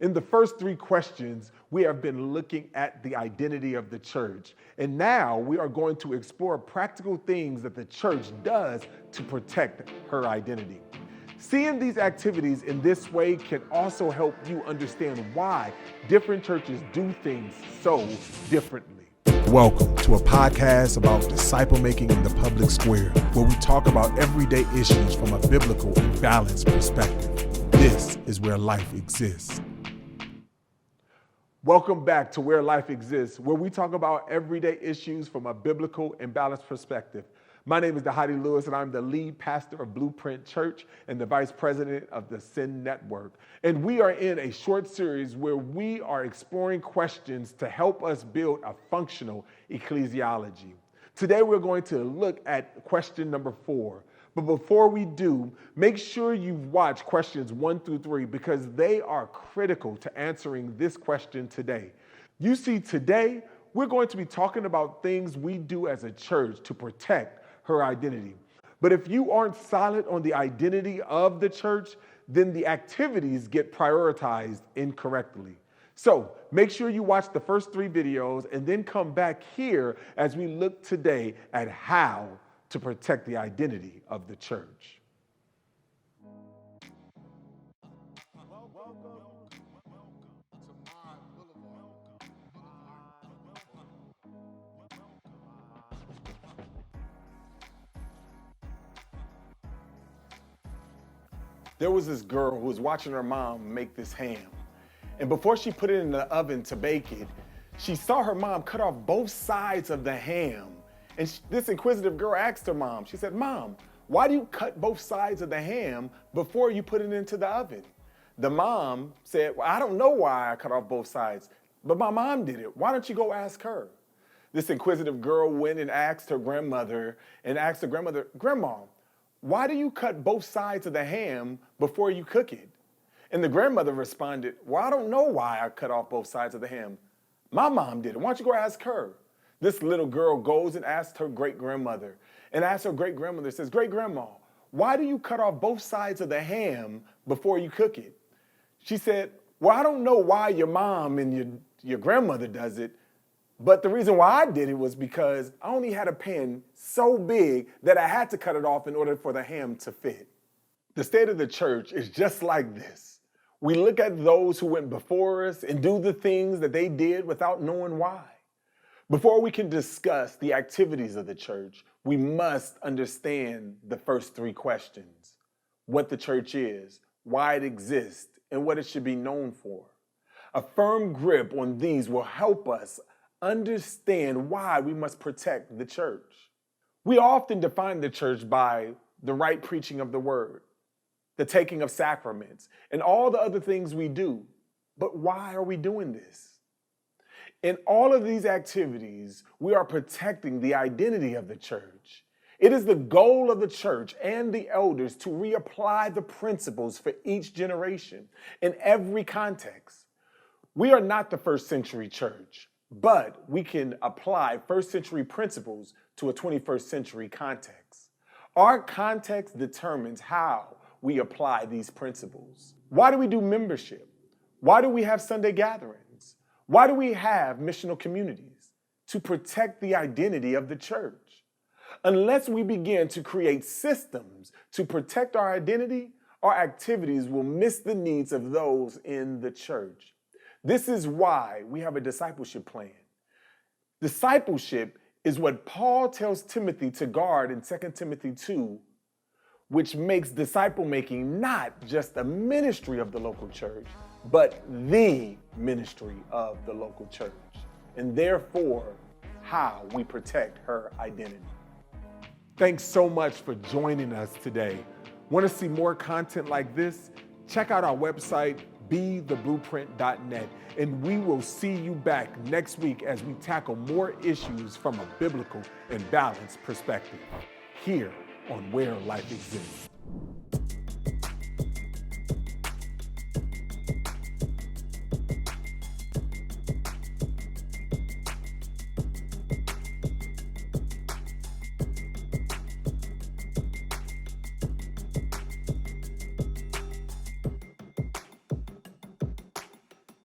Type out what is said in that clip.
In the first three questions, we have been looking at the identity of the church. And now we are going to explore practical things that the church does to protect her identity. Seeing these activities in this way can also help you understand why different churches do things so differently. Welcome to a podcast about disciple making in the public square, where we talk about everyday issues from a biblical and balanced perspective. This is where life exists. Welcome back to Where Life Exists, where we talk about everyday issues from a biblical and balanced perspective. My name is Dahadi Lewis, and I'm the lead pastor of Blueprint Church and the vice president of the Sin Network. And we are in a short series where we are exploring questions to help us build a functional ecclesiology. Today, we're going to look at question number 4. But before we do, make sure you've watched questions 1 through 3 because they are critical to answering this question today. You see, today, we're going to be talking about things we do as a church to protect her identity. But if you aren't solid on the identity of the church, then the activities get prioritized incorrectly. So make sure you watch the first 3 videos and then come back here as we look today at how to protect the identity of the church. There was this girl who was watching her mom make this ham. And before she put it in the oven to bake it, she saw her mom cut off both sides of the ham. And this inquisitive girl asked her mom, she said, "Mom, why do you cut both sides of the ham before you put it into the oven?" The mom said, "Well, I don't know why I cut off both sides, but my mom did it. Why don't you go ask her?" This inquisitive girl went and asked her grandmother "Grandma, why do you cut both sides of the ham before you cook it?" And the grandmother responded, "Well, I don't know why I cut off both sides of the ham. My mom did it. Why don't you go ask her?" This little girl goes and asks her great-grandmother. And asks her great-grandmother, says, "Great-grandma, why do you cut off both sides of the ham before you cook it?" She said, "Well, I don't know why your mom and your grandmother does it, but the reason why I did it was because I only had a pan so big that I had to cut it off in order for the ham to fit." The state of the church is just like this. We look at those who went before us and do the things that they did without knowing why. Before we can discuss the activities of the church, we must understand the first 3 questions: what the church is, why it exists, and what it should be known for. A firm grip on these will help us understand why we must protect the church. We often define the church by the right preaching of the word, the taking of sacraments, and all the other things we do. But why are we doing this? In all of these activities, we are protecting the identity of the church. It is the goal of the church and the elders to reapply the principles for each generation in every context. We are not the first century church, but we can apply first century principles to a 21st century context. Our context determines how we apply these principles. Why do we do membership? Why do we have Sunday gatherings? Why do we have missional communities? To protect the identity of the church. Unless we begin to create systems to protect our identity, our activities will miss the needs of those in the church. This is why we have a discipleship plan. Discipleship is what Paul tells Timothy to guard in 2 Timothy 2, which makes disciple making not just a ministry of the local church, but the ministry of the local church, and therefore how we protect her identity. Thanks so much for joining us today. Want to see more content like this? Check out our website, betheblueprint.net, and we will see you back next week as we tackle more issues from a biblical and balanced perspective here on Where Life Exists.